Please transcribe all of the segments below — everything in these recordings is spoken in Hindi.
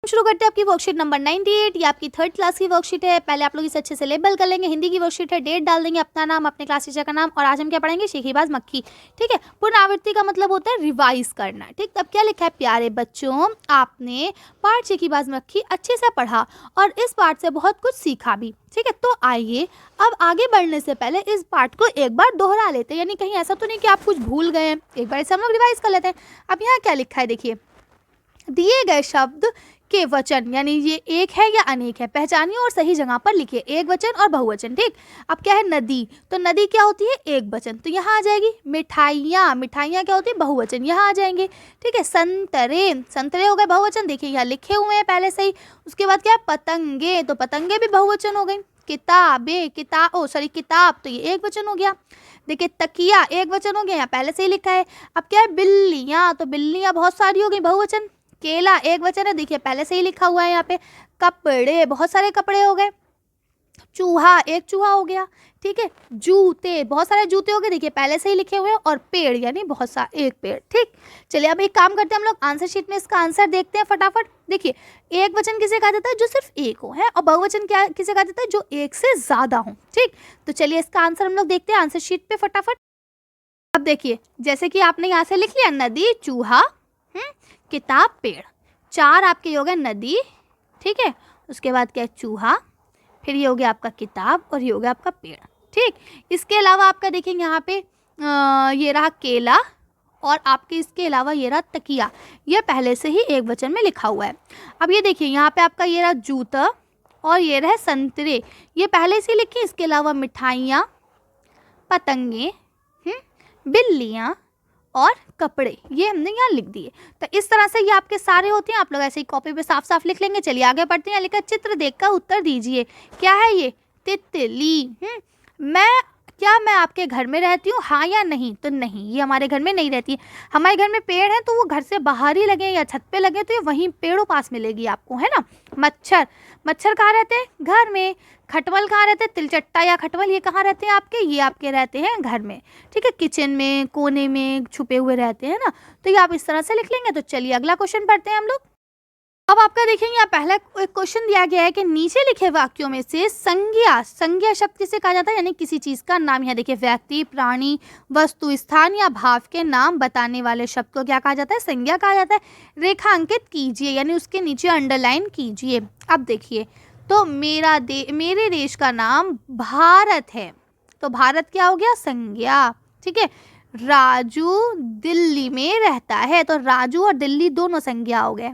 शुरू करते हैं आपकी वर्कशीट नंबर 98। ये आपकी 3rd क्लास की वर्कशीट है। पहले आप लोग इसे अच्छे से लेबल कर लेंगे। हिंदी की वर्कशीट है, डेट डाल देंगे, अपना नाम, अपने क्लास टीचर का नाम, और आज हम क्या पढ़ेंगे, शेखीबाज मक्खी। ठीक है, पुनरावृत्ति का मतलब होता है रिवाइज करना। ठीक, तब क्या लिखा है, प्यारे बच्चों आपने पाठ शेखीबाज मक्खी अच्छे से पढ़ा और इस पाठ से बहुत कुछ सीखा भी। ठीक है, तो आइए अब आगे बढ़ने से पहले इस पाठ को एक बार दोहरा लेते हैं, यानी कहीं ऐसा तो नहीं कि आप कुछ भूल गए हैं, एक बार इसे हम लोग रिवाइज कर लेते हैं। अब यहाँ क्या लिखा है देखिए, दिए गए शब्द के वचन, यानी ये एक है या अनेक है, पहचानिए और सही जगह पर लिखिए। एक वचन और बहुवचन। ठीक, अब क्या है, नदी, तो नदी क्या होती है, एक वचन, तो यहाँ आ जाएगी। मिठाइयाँ, मिठाइयाँ क्या होती है, बहुवचन, यहाँ आ जाएंगे। ठीक है, संतरे, संतरे हो गए बहुवचन, देखिए यहाँ लिखे हुए हैं पहले से ही। उसके बाद क्या है, पतंगे, तो पतंगे भी बहुवचन हो गई। किताबें, किताब, तो ये एक वचन हो गया। देखिए तकिया एक वचन हो गया, यहाँ पहले से ही लिखा है। अब क्या है, बिल्लियाँ, तो बिल्लियाँ बहुत सारी हो गई, बहुवचन। केला एक वचन है, देखिए पहले से ही लिखा हुआ है यहाँ पे। कपड़े, बहुत सारे कपड़े हो गए। चूहा, एक चूहा हो गया। ठीक है, जूते, बहुत सारे जूते हो गए, देखिए पहले से ही लिखे हुए हैं। और पेड़, यानी बहुत सा एक पेड़। ठीक, चलिए अब एक काम करते हैं हम लोग, आंसर शीट में इसका आंसर देखते हैं फटाफट। देखिए, एक वचन किसे कहा जाता है, जो सिर्फ एक हो, है, और बहुवचन क्या किसे कहा जाता है, जो एक से ज्यादा हो। ठीक, तो चलिए इसका आंसर हम लोग देखते हैं आंसर शीट पे फटाफट। अब देखिए, जैसे कि आपने यहाँ से लिख लिया, नदी, चूहा, किताब, पेड़, चार आपके हो गए नदी। ठीक है, उसके बाद क्या है, चूहा, फिर ये हो गया आपका किताब, और ये हो गया आपका पेड़। ठीक, इसके अलावा आपका देखेंगे यहाँ पे ये रहा केला, और आपके इसके अलावा ये रहा तकिया, ये पहले से ही एक वचन में लिखा हुआ है। अब ये देखिए यहाँ पे आपका ये रहा जूता, और ये रहे संतरे, ये पहले से लिखे। इसके अलावा मिठाइयाँ, पतंगे, बिल्लियाँ और कपड़े, ये हमने यहाँ लिख दिए। तो इस तरह से ये आपके सारे होते हैं, आप लोग ऐसे ही कॉपी पे साफ साफ लिख लेंगे। चलिए आगे बढ़ते हैं। लिखा, चित्र देखकर उत्तर दीजिए। क्या है ये, तितली। मैं आपके घर में रहती हूँ, हाँ या नहीं, तो नहीं, ये हमारे घर में नहीं रहती है। हमारे घर में पेड़ है तो वो घर से बाहर ही लगे या छत पे लगे, तो ये वहीं पेड़ों पास मिलेगी आपको, है ना। मच्छर, मच्छर कहाँ रहते हैं, घर में। खटमल कहाँ रहते हैं, तिलचट्टा या खटमल, ये कहाँ रहते हैं आपके, ये आपके रहते हैं घर में। ठीक है, किचन में, कोने में छुपे हुए रहते हैं ना, तो ये आप इस तरह से लिख लेंगे। तो चलिए अगला क्वेश्चन पढ़ते हैं हम लोग। अब आपका देखेंगे यहाँ पहला एक क्वेश्चन दिया गया है कि नीचे लिखे वाक्यों में से संज्ञा, संज्ञा शब्द किसे कहा जाता है, यानी किसी चीज का नाम। यहाँ देखिए, व्यक्ति, प्राणी, वस्तु, स्थान या भाव के नाम बताने वाले शब्द को क्या कहा जाता है, संज्ञा कहा जाता है। रेखांकित कीजिए, यानी उसके नीचे अंडरलाइन कीजिए। अब देखिए, तो मेरे देश का नाम भारत है, तो भारत क्या हो गया, संज्ञा। ठीक है, राजू दिल्ली में रहता है, तो राजू और दिल्ली दोनों संज्ञा हो गए।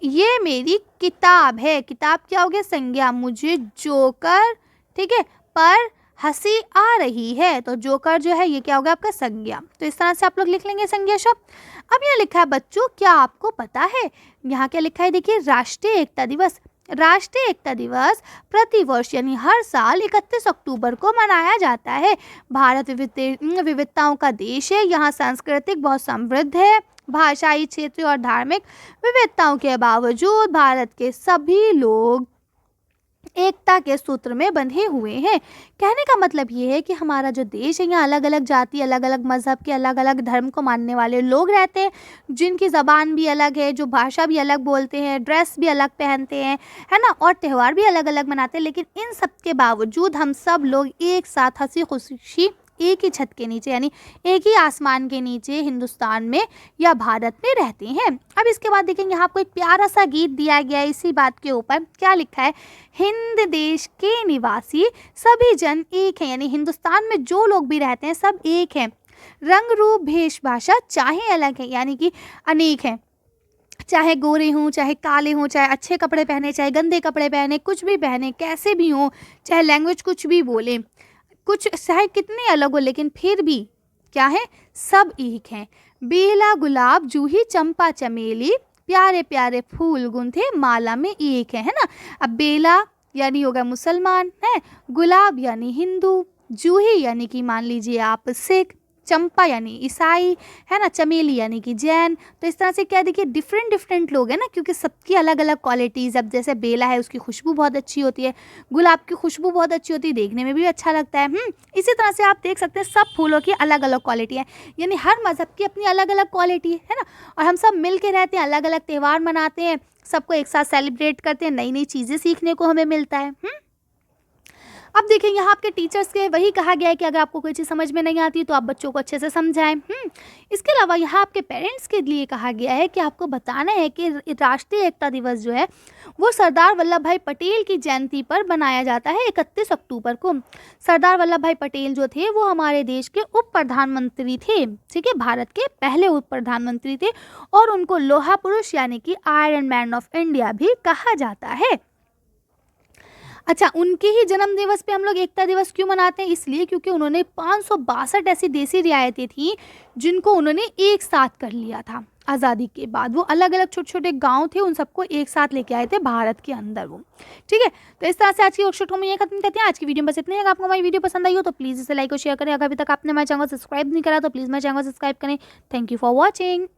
ये मेरी किताब है, किताब क्या हो गया, संज्ञा। मुझे जोकर, ठीक है, पर हंसी आ रही है, तो जोकर जो है ये क्या होगा, आपका संज्ञा। तो इस तरह से आप लोग लिख लेंगे संज्ञा शब्द। अब यहाँ लिखा है, बच्चों क्या आपको पता है, यहाँ क्या लिखा है, देखिए, राष्ट्रीय एकता दिवस। राष्ट्रीय एकता दिवस प्रतिवर्ष यानी हर साल 31 अक्टूबर को मनाया जाता है। भारत विविधताओं का देश है, यहाँ सांस्कृतिक बहुत समृद्ध है। भाषाई, क्षेत्रीय और धार्मिक विविधताओं के बावजूद भारत के सभी लोग एकता के सूत्र में बंधे हुए हैं। कहने का मतलब ये है कि हमारा जो देश है, यहाँ अलग अलग जाति, अलग अलग मजहब के, अलग अलग धर्म को मानने वाले लोग रहते हैं, जिनकी ज़बान भी अलग है, जो भाषा भी अलग बोलते हैं, ड्रेस भी अलग पहनते हैं, है ना, और त्यौहार भी अलग अलग मनाते हैं। लेकिन इन सब के बावजूद हम सब लोग एक साथ हंसी खुशी एक ही छत के नीचे, यानी एक ही आसमान के नीचे हिंदुस्तान में या भारत में रहते हैं। अब इसके बाद देखेंगे, यहाँ आपको एक प्यारा सा गीत दिया गया है इसी बात के ऊपर। क्या लिखा है, हिंद देश के निवासी सभी जन एक हैं, यानी हिंदुस्तान में जो लोग भी रहते हैं सब एक हैं। रंग रूप भेष भाषा चाहे अलग है, यानी कि अनेक हैं, चाहे गोरे हों, चाहे काले हों, चाहे अच्छे कपड़े पहने, चाहे गंदे कपड़े पहने, कुछ भी पहने, कैसे भी हों, चाहे लैंग्वेज कुछ भी बोले, कुछ चाहे कितने अलग हो, लेकिन फिर भी क्या है, सब एक हैं। बेला गुलाब जूही चंपा चमेली, प्यारे प्यारे फूल गुंथे माला में एक है ना। अब बेला यानी होगा मुसलमान है, गुलाब यानी हिंदू, जूही यानी कि मान लीजिए आप सिख, चंपा यानी ईसाई, है ना, चमेली यानी कि जैन। तो इस तरह से क्या देखिए डिफरेंट डिफरेंट लोग हैं ना, क्योंकि सबकी अलग अलग क्वालिटीज़। अब जैसे बेला है, उसकी खुशबू बहुत अच्छी होती है, गुलाब की खुशबू बहुत अच्छी होती है, देखने में भी अच्छा लगता है। इसी तरह से आप देख सकते हैं सब फूलों की अलग अलग क्वालिटी है, यानी हर मज़हब की अपनी अलग अलग क्वालिटी है ना। और हम सब मिल के रहते हैं, अलग अलग त्यौहार मनाते हैं, सबको एक साथ सेलिब्रेट करते हैं, नई नई चीज़ें सीखने को हमें मिलता है। अब देखिए यहाँ आपके टीचर्स के वही कहा गया है कि अगर आपको कोई चीज़ समझ में नहीं आती तो आप बच्चों को अच्छे से समझाएं। इसके अलावा यहाँ आपके पेरेंट्स के लिए कहा गया है कि आपको बताना है कि राष्ट्रीय एकता दिवस जो है वो सरदार वल्लभ भाई पटेल की जयंती पर बनाया जाता है 31 अक्टूबर को। सरदार वल्लभ भाई पटेल जो थे वो हमारे देश के उप प्रधानमंत्री थे, ठीक है, भारत के पहले उप प्रधानमंत्री थे, और उनको लोहा पुरुष यानी कि आयरन मैन ऑफ इंडिया भी कहा जाता है। अच्छा, उनके ही जन्म दिवस पे हम लोग एकता दिवस क्यों मनाते हैं? इसलिए क्योंकि उन्होंने 562 ऐसी देसी रियायतें थी जिनको उन्होंने एक साथ कर लिया था आज़ादी के बाद। वो अलग अलग छोटे छोटे गांव थे, उन सबको एक साथ लेके आए थे भारत के अंदर वो, ठीक है। तो इस तरह से आज की वर्कशॉप हम ये खत्म करते हैं। आज की वीडियो में बस इतना ही। अगर आपको हमारी वीडियो पसंद आई हो तो प्लीज़ इसे लाइक और शेयर करें। अगर अभी तक आपने हमारे चैनल को सब्सक्राइब नहीं करा तो प्लीज़ मेरे चैनल को सब्सक्राइब करें। Thank you for watching.